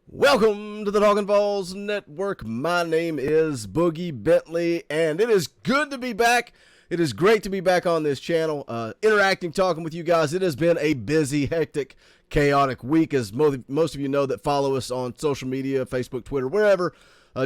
Welcome to the Talkin VAWLS Network. My name is Boogie Bentley, and it is good to be back. It is great to be back on this channel, interacting, talking with you guys. It has been a busy, hectic, chaotic week, as most of you know that follow us on social media, Facebook, Twitter, wherever.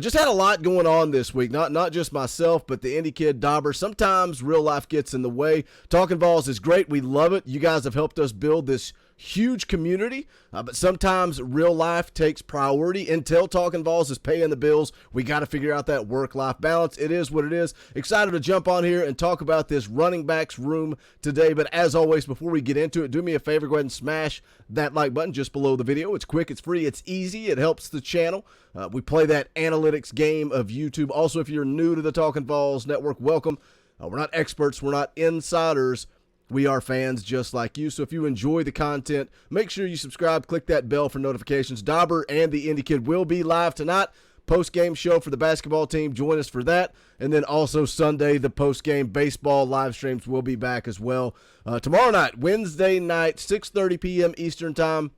Just had a lot going on this week, not just myself, but the indie kid Dauber. Sometimes real life gets in the way. Talkin VAWLS is great. We love it. You guys have helped us build this huge community, but sometimes real life takes priority. Until Talkin VAWLS is paying the bills, we got to figure out that work-life balance. It is what it is. Excited to jump on here and talk about this running backs room today, but as always, before we get into it, do me a favor, go ahead and smash that like button just below the video. It's quick, it's free, it's easy, it helps the channel. We play that analytics game of YouTube. Also, if you're new to the Talkin VAWLS Network, welcome. We're not experts, we're not insiders. We are fans just like you, so if you enjoy the content, make sure you subscribe, click that bell for notifications. Dauber and the Indie Kid will be live tonight. Post-game show for the basketball team. Join us for that. And then also Sunday, the post-game baseball live streams will be back as well. Tomorrow night, Wednesday night, 6:30 p.m. Eastern Time.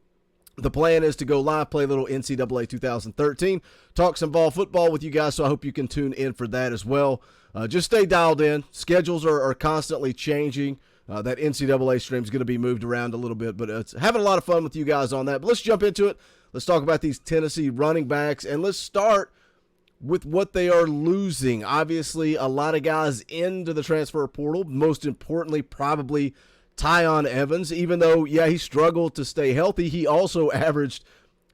The plan is to go live, play a little NCAA 2013, talk some ball football with you guys, so I hope you can tune in for that as well. Just stay dialed in. Schedules are constantly changing. That NCAA stream is going to be moved around a little bit, but it's having a lot of fun with you guys on that. But let's jump into it. Let's talk about these Tennessee running backs, and let's start with what they are losing. Obviously, a lot of guys into the transfer portal. Most importantly, probably Tyon Evans. Even though, yeah, he struggled to stay healthy, he also averaged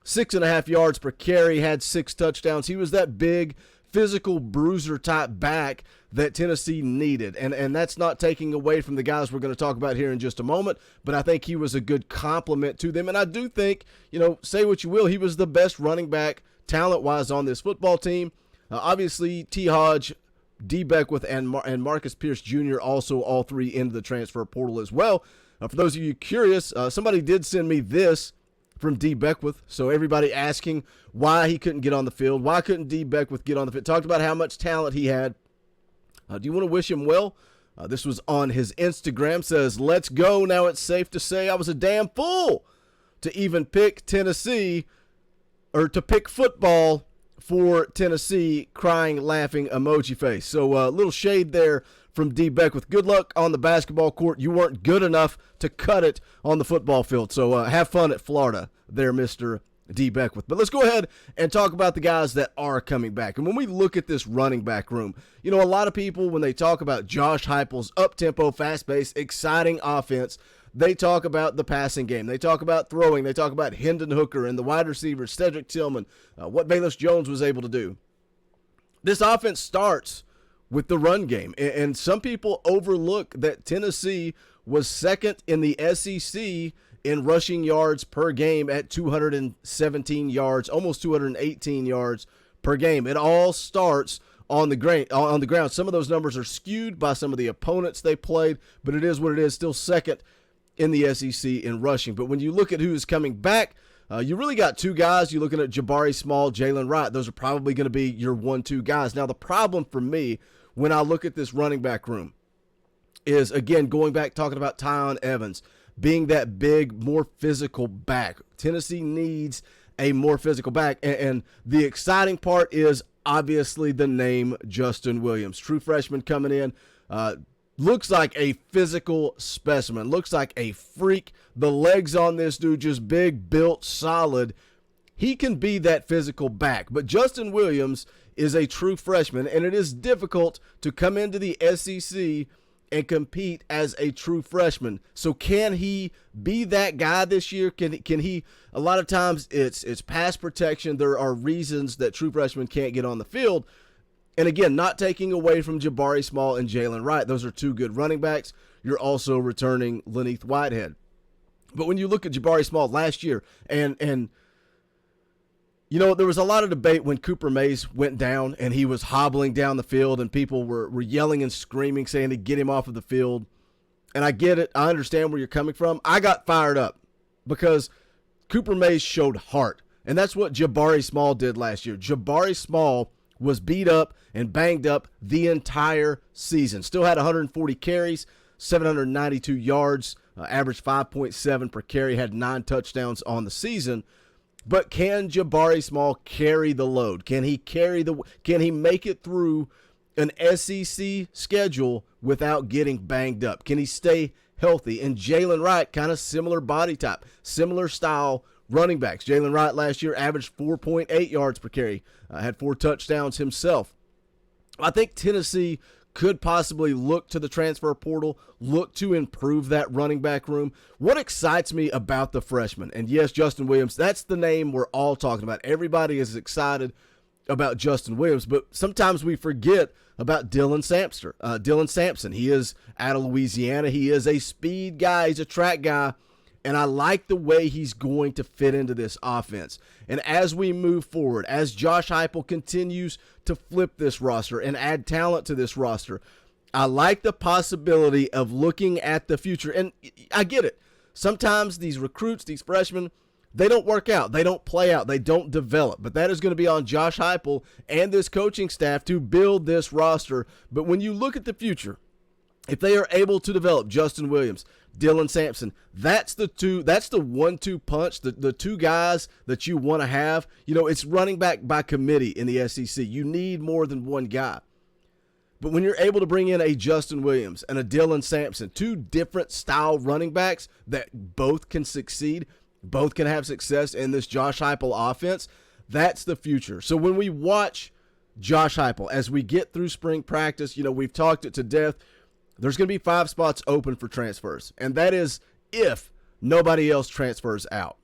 6.5 yards per carry, had 6 touchdowns. He was that big, physical bruiser-type back that Tennessee needed. And that's not taking away from the guys we're going to talk about here in just a moment, but I think he was a good complement to them. And I do think, you know, say what you will, he was the best running back talent-wise on this football team. Obviously, T. Hodge, D. Beckwith, and Marcus Pierce Jr. also all three into the transfer portal as well. For those of you curious, somebody did send me this from D. Beckwith. So everybody asking why he couldn't get on the field. Why couldn't D. Beckwith get on the field? Talked about how much talent he had. Do you want to wish him well? This was on his Instagram. Says, let's go. Now it's safe to say I was a damn fool to even pick Tennessee, or to pick football for Tennessee, crying, laughing emoji face. So a little shade there from D. Beckwith. Good luck on the basketball court. You weren't good enough to cut it on the football field. So have fun at Florida there, Mr. D. Beckwith. But let's go ahead and talk about the guys that are coming back. And when we look at this running back room, you know, a lot of people, when they talk about Josh Heupel's up-tempo, fast-paced, exciting offense, they talk about the passing game. They talk about throwing. They talk about Hendon Hooker and the wide receivers, Cedric Tillman, what Bayless Jones was able to do. This offense starts with the run game. And some people overlook that Tennessee was second in the SEC in rushing yards per game at 217 yards, almost 218 yards per game. It all starts on the ground. Some of those numbers are skewed by some of the opponents they played, but it is what it is, still second in the SEC in rushing. But when you look at who's coming back, you really got two guys. You're looking at Jabari Small, Jaylen Wright. Those are probably going to be your 1-2 guys. Now, the problem for me when I look at this running back room is, again, going back, talking about Tyon Evans being that big, more physical back. Tennessee needs a more physical back. And the exciting part is obviously the name Justin Williams. True freshman coming in. Looks like a physical specimen. Looks like a freak. The legs on this dude just big, built, solid. He can be that physical back. But Justin Williams is a true freshman, and it is difficult to come into the SEC and compete as a true freshman. So can he be that guy this year? Can he? A lot of times it's pass protection. There are reasons that true freshmen can't get on the field. And again, not taking away from Jabari Small and Jaylen Wright. Those are two good running backs. You're also returning Lenith Whitehead. But when you look at Jabari Small last year, and You know, there was a lot of debate when Cooper Mays went down and he was hobbling down the field and people were yelling and screaming, saying to get him off of the field. And I get it. I understand where you're coming from. I got fired up because Cooper Mays showed heart. And that's what Jabari Small did last year. Jabari Small was beat up and banged up the entire season. Still had 140 carries, 792 yards, averaged 5.7 per carry, had 9 touchdowns on the season. But can Jabari Small carry the load? Can he make it through an SEC schedule without getting banged up? Can he stay healthy? And Jaylen Wright, kind of similar body type, similar style running backs. Jaylen Wright last year averaged 4.8 yards per carry, had 4 touchdowns himself. I think Tennessee could possibly look to the transfer portal, look to improve that running back room. What excites me about the freshman, and yes, Justin Williams, that's the name we're all talking about. Everybody is excited about Justin Williams, but sometimes we forget about Dylan Sampson. He is out of Louisiana. He is a speed guy. He's a track guy. And I like the way he's going to fit into this offense. And as we move forward, as Josh Heupel continues to flip this roster and add talent to this roster, I like the possibility of looking at the future. And I get it. Sometimes these recruits, these freshmen, they don't work out. They don't play out. They don't develop. But that is going to be on Josh Heupel and this coaching staff to build this roster. But when you look at the future, if they are able to develop Justin Williams, Dylan Sampson, that's the 1-2 punch, the two guys that you want to have. You know, it's running back by committee in the SEC. You need more than one guy. But when you're able to bring in a Justin Williams and a Dylan Sampson, 2 different style running backs that both can succeed, both can have success in this Josh Heupel offense, that's the future. So when we watch Josh Heupel, as we get through spring practice, you know, we've talked it to death. There's going to be 5 spots open for transfers, and that is if nobody else transfers out.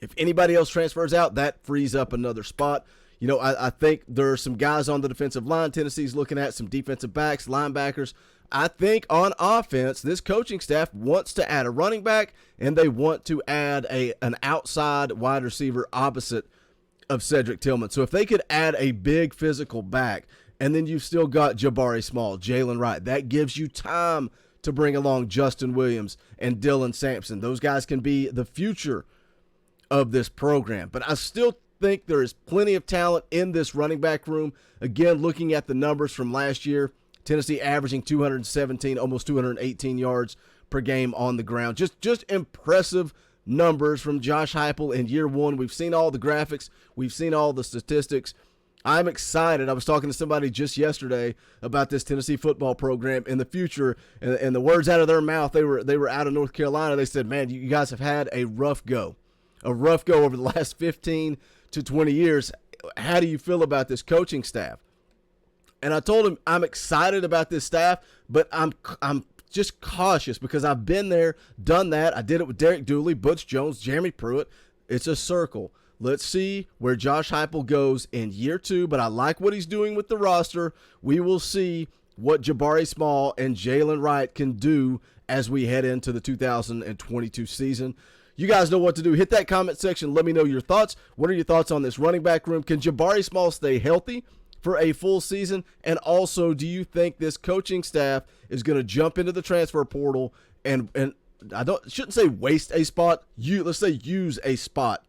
If anybody else transfers out, that frees up another spot. You know, I think there are some guys on the defensive line Tennessee's looking at, some defensive backs, linebackers. I think on offense, this coaching staff wants to add a running back, and they want to add an outside wide receiver opposite of Cedric Tillman. So if they could add a big physical back, and then you've still got Jabari Small, Jaylen Wright. That gives you time to bring along Justin Williams and Dylan Sampson. Those guys can be the future of this program. But I still think there is plenty of talent in this running back room. Again, looking at the numbers from last year, Tennessee averaging 217, almost 218 yards per game on the ground. Just impressive numbers from Josh Heupel in year one. We've seen all the graphics. We've seen all the statistics. I'm excited. I was talking to somebody just yesterday about this Tennessee football program in the future, and the words out of their mouth, they were out of North Carolina. They said, man, you guys have had a rough go over the last 15 to 20 years. How do you feel about this coaching staff? And I told him I'm excited about this staff, but I'm just cautious because I've been there, done that. I did it with Derek Dooley, Butch Jones, Jeremy Pruitt. It's a circle. Let's see where Josh Heupel goes in year 2, but I like what he's doing with the roster. We will see what Jabari Small and Jaylen Wright can do as we head into the 2022 season. You guys know what to do. Hit that comment section. Let me know your thoughts. What are your thoughts on this running back room? Can Jabari Small stay healthy for a full season? And also, do you think this coaching staff is going to jump into the transfer portal and shouldn't say waste a spot. Let's say use a spot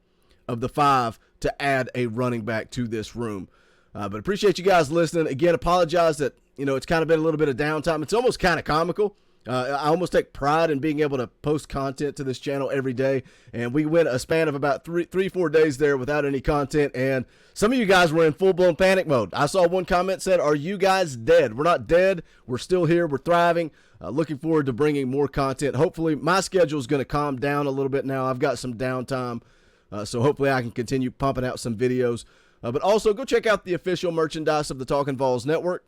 of the 5 to add a running back to this room. But appreciate you guys listening. Again, apologize that, it's kind of been a little bit of downtime. It's almost kind of comical. I almost take pride in being able to post content to this channel every day. And we went a span of about 3-4 days there without any content. And some of you guys were in full-blown panic mode. I saw one comment said, "Are you guys dead?" We're not dead. We're still here. We're thriving. Looking forward to bringing more content. Hopefully, my schedule is going to calm down a little bit now. I've got some downtime. So hopefully I can continue pumping out some videos. But also, go check out the official merchandise of the Talkin' VAWLS Network.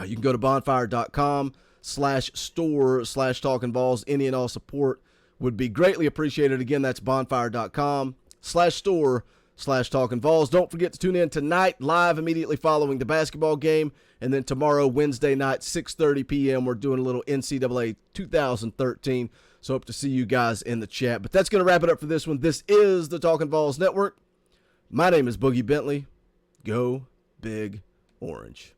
You can go to bonfire.com/store/Talkin' VAWLS. Any and all support would be greatly appreciated. Again, that's bonfire.com/store/Talkin' VAWLS. Don't forget to tune in tonight, live immediately following the basketball game. And then tomorrow, Wednesday night, 6:30 p.m., we're doing a little NCAA 2013. So hope to see you guys in the chat. But that's going to wrap it up for this one. This is the Talkin' VAWLS Network. My name is Boogie Bentley. Go Big Orange.